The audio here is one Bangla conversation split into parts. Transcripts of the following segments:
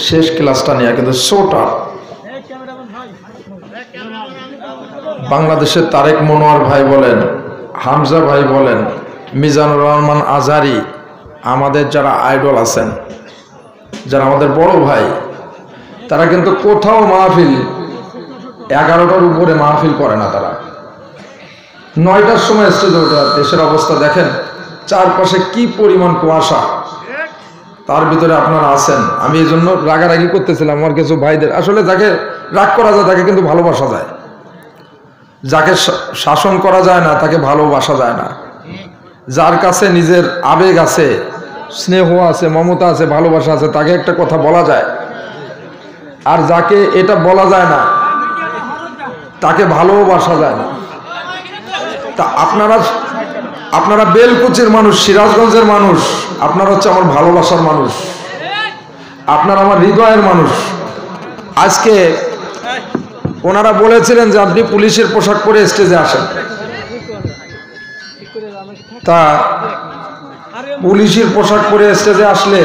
শেষ ক্লাসটা নিয়ে কিন্তু ছোটা বাংলাদেশের তারেক মনোয়ার ভাই বলেন, হামজা ভাই বলেন, মিজানুর রহমান আজহারি, আমাদের যারা আইডল আছেন, যারা আমাদের বড় ভাই, তারা কিন্তু কোথাও মাহফিল 11টার উপরে মাহফিল করে না। তারা 9টার সময় স্টেজে ওঠে। দেশের অবস্থা দেখেন, চারপাশে কি পরিমাণ কুয়াশা, তার ভিতরে আপনারা আছেন। আমি এই জন্য রাগারাগি করতেছিলাম আমার কিছু ভাইদের। আসলে যাকে রাগ করা যায় তাকে কিন্তু ভালোবাসা যায়, যাকে শাসন করা যায় না তাকে ভালোবাসা যায় না। যার কাছে নিজের আবেগ আছে, স্নেহ আছে, মমতা আছে, ভালোবাসা আছে, তাকে একটা কথা বলা যায়। আর যাকে এটা বলা যায় না তাকে ভালোবাসা যায় না। তা আপনারা বেলকুচির মানুষ, সিরাজগঞ্জের মানুষ, আপনারা হচ্ছে আমার ভালোবাসার মানুষ, আপনারা আমার হৃদয়ের মানুষ। আজকে ওনারা বলেছিলেন যে আপনি পুলিশের পোশাক পরে স্টেজে আসেন, তা পুলিশের পোশাক পরে স্টেজে আসলে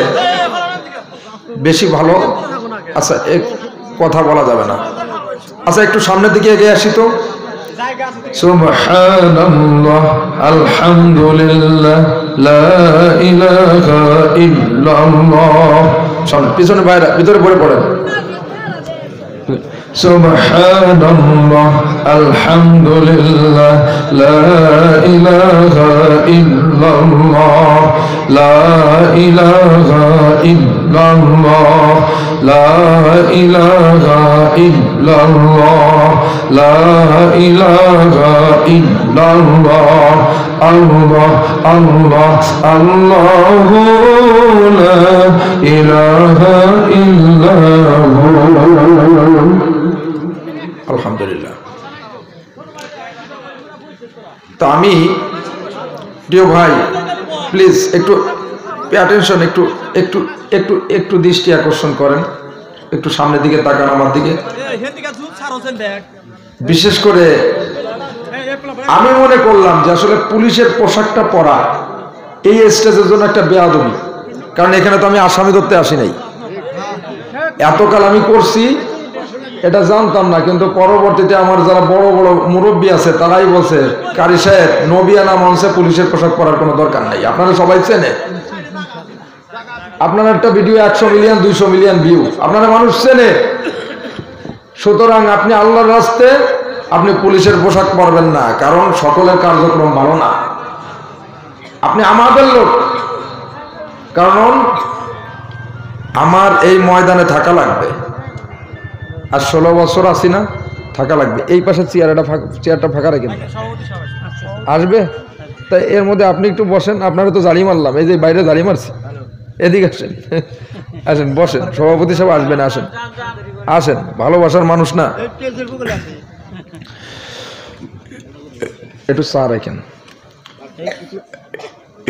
বেশি ভালো। আচ্ছা, এক কথা বলা যাবে না। আচ্ছা, একটু সামনের দিকে এগিয়ে আসি তো। সুবহানাল্লাহ, আলহামদুলিল্লাহ, লা ইলাহা ইল্লাল্লাহ। সামনে পিছনে বাইরে ভিতরে পড়ে পড়েন। সুবহানাল্লাহ, আলহামদুলিল্লাহ, লা ইলাহা ইল্লাল্লাহ, লা ইলাহা ইল্লাল্লাহ, লা ইলাহা ইল্লাল্লাহ, লা ইলাহা ইল্লাল্লাহ, আল্লাহ আল্লাহ আল্লাহু লা ইলাহা ইল্লাহু। আলহামদুলিল্লাহ। তো আমি, প্রিয় ভাই, প্লিজ একটু পে অ্যাটেনশন, একটু একটু একটু একটু দৃষ্টি আকর্ষণ করেন, একটু সামনের দিকে তাকান আমার দিকে। বিশেষ করে আমি মনে করলাম যে আসলে পুলিশের পোশাকটা পরা এই স্টেজের জন্য একটা বেয়াদবি। কারণ এখানে তো আমি আসামি ধরতে আসি নাই। এতকাল আমি করছি এটা জানতাম না, কিন্তু পরবর্তীতে আমার যারা বড় বড় মুরব্বী আছে তারাই বলছে, কারি সাহেব, নবিয়ানা মঞ্চে পুলিশের পোশাক পরার কোনো দরকার নাই। আপনারা সবাই চেনে, আপনার একটা ভিডিও 100 মিলিয়ন 200 মিলিয়ন ভিউ, আপনারা মানুষ চেনে। সুতরাং আপনি আল্লাহর রাস্তে আপনি পুলিশের পোশাক পরবেন না, কারণ সকলের কার্যক্রম ভালো না। আপনি আমাদের লোক, কারণ আমার এই ময়দানে থাকা লাগবে। আর 16 বছর আছি না, থাকা লাগবে। এই পাশে চেয়ারটা ফাঁকা রেখে আসবে, তাই এর মধ্যে আপনি একটু বসেন। আপনারা তো জাড়ি মারলাম, এই যে বাইরে জাড়ি মারছি, এদিকে আসেন, আসেন বসেন। সভাপতি সাহেব আসবেন, আসেন আসেন, ভালোবাসার মানুষ না, একটু চা রাখেন।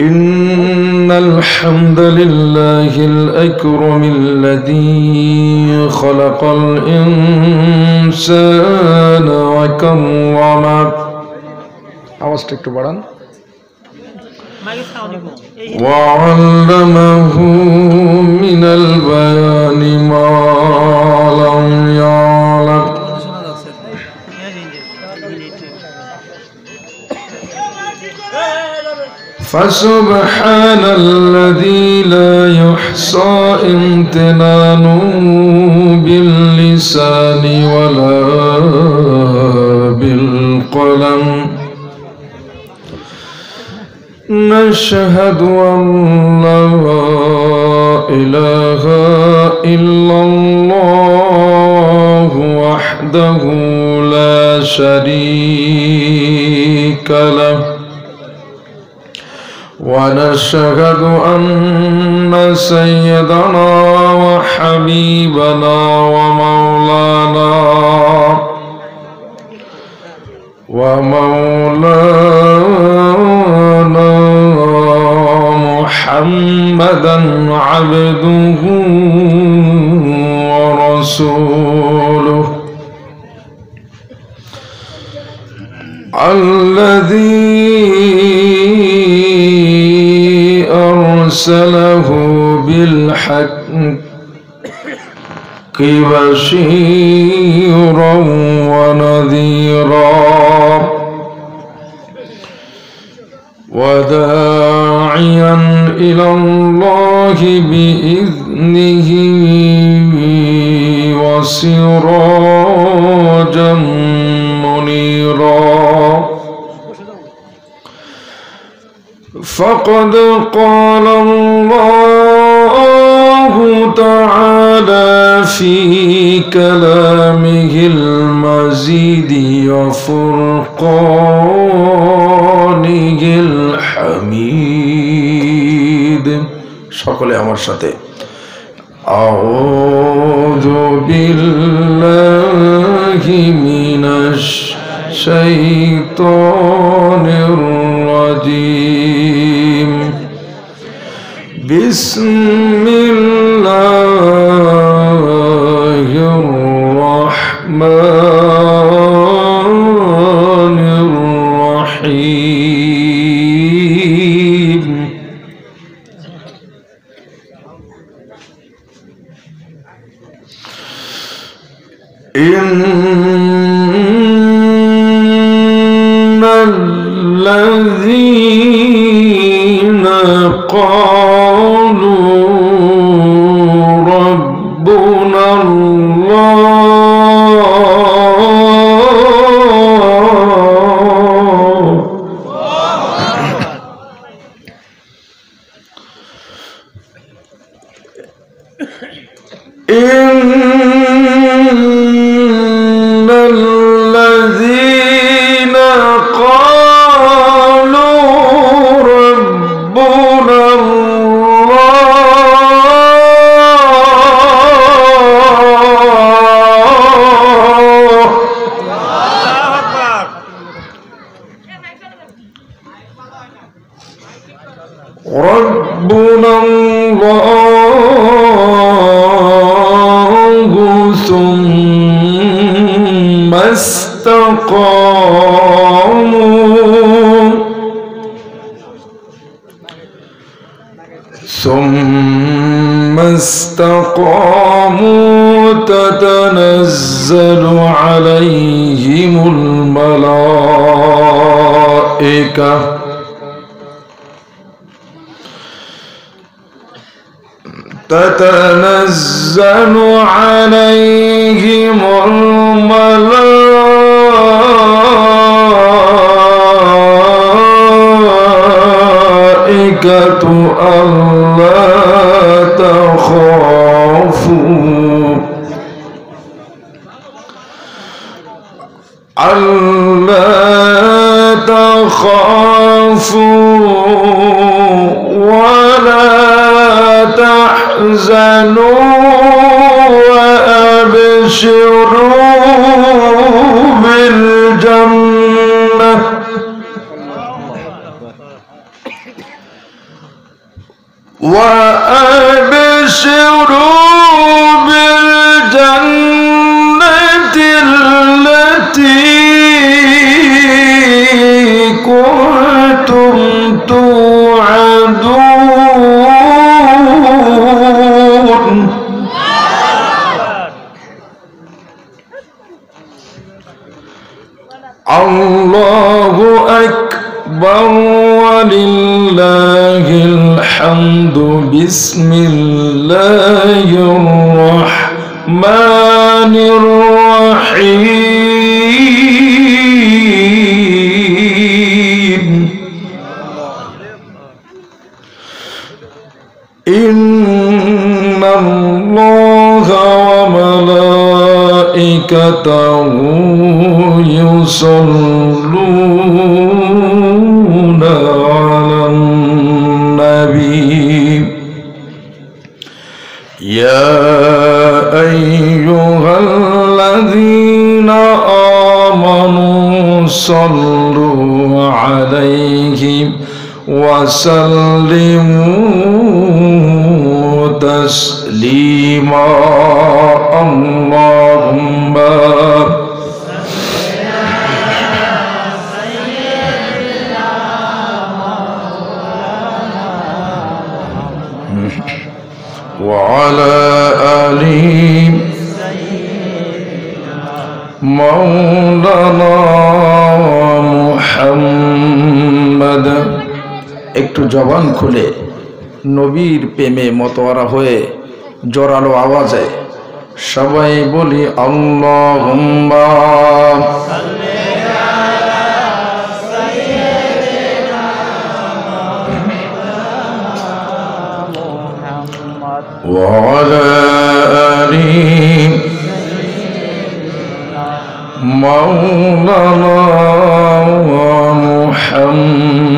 إن الحمد لله الأكرم الذي خلق الإنسان وكرمه আওয়াজটা একটু বাড়ান। وعلمه من البيان ما لم يعلم فسبحان الذي لا يحصى امتنانه باللسان ولا بالقلم نشهد أن لا إله إلا الله وحده لا شريك له ونشهد أن سيدنا وحبيبنا ومولانا محمدا عبده ورسوله الذي أرسله بالحق بشيرا ونذيرا وداعيا إلى الله بإذنه وسراجا منيرا فقد قال الله تعالى في كلامه المجيد وفرقانه الحميد সকলে আমার সাথে أعوذ بالله من الشيطان الرجيم بسم الله الرحمن الرحيم إن الذين قالوا ربنا الله إن الذين قالوا ربنا الله ربنا الله ثم استقاموا تتنزل عليهم الملائكة تتنزل عليهم الملائكة ألا تخافوا ولا تحزنوا وأبشروا بالجنة التي كنتم توعدون الله أكبر ولله الحمد بسم الله الرحمن الرحيم إن الله وملائكته يصلون على النبي يا أيها الذين آمنوا صلوا عليه وسلموا تسليما اللهم وعلى آله মাওলানা মুহাম্মদ। একটু জবান খুলে নবীর প্রেমে মতোয়ারা হয়ে জোরালো আওয়াজে সবাই বলি আল্লাহুম্মা ওয়া আলা আলি মাওলানা মুহাম্মদ।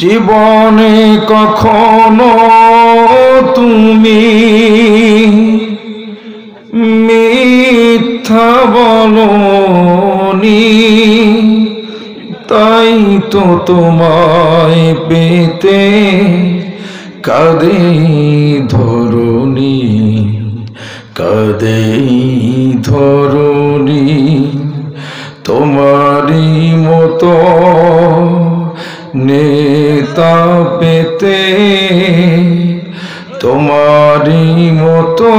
জীবনে কখনো তুমি মিথ্যা বলোনি, তাই তো তোমায় পেতে কাঁদে ধরুনি, কাঁদে ধরুনি। তোমারই মতো নেতা পেতে, তোমারই মতো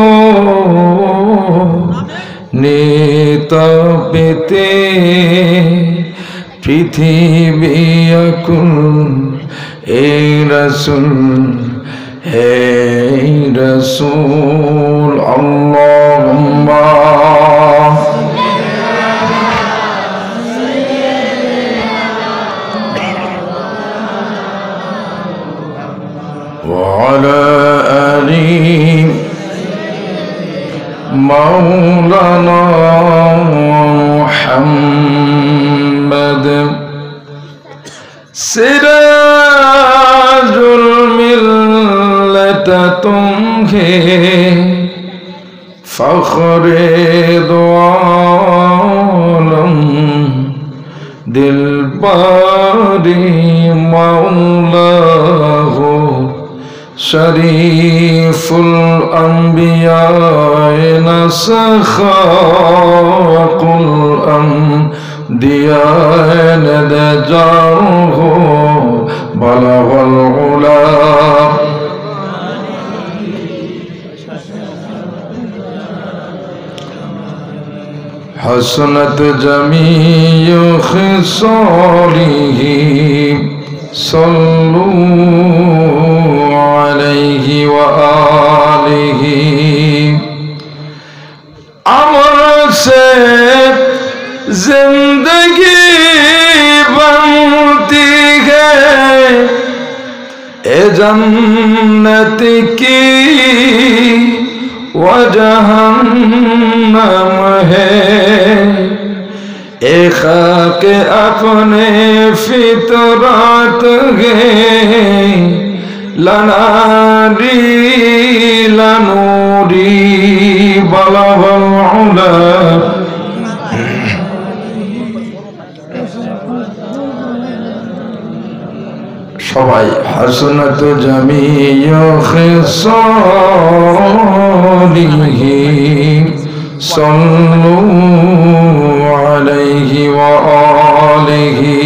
নেতা পেতে পৃথিবী আকুল। এই রাসূল হে রাসূল আল্লাহুম্মা وعلى آل مولانا محمد। सिराजुल मिल्लत तुम्हे फख्रे दो आलम दिलबारी मौला हो शरीफुल अंबिया नसखाकुल अंबिया नदजाहो बलगल उला। हसनत जमीउ खिसालिही सल्लू अलैहि व आलिहि। अमर से जिंदगी बनती है, ए जन्नत की व जहन्नम है। ए खाक अपने फितरत है, लनारी लनूरी बलगल उला। সবাই হাসনাত জামিউ খিসালিহি সাল্লু আলাইহি ওয়া আলিহি।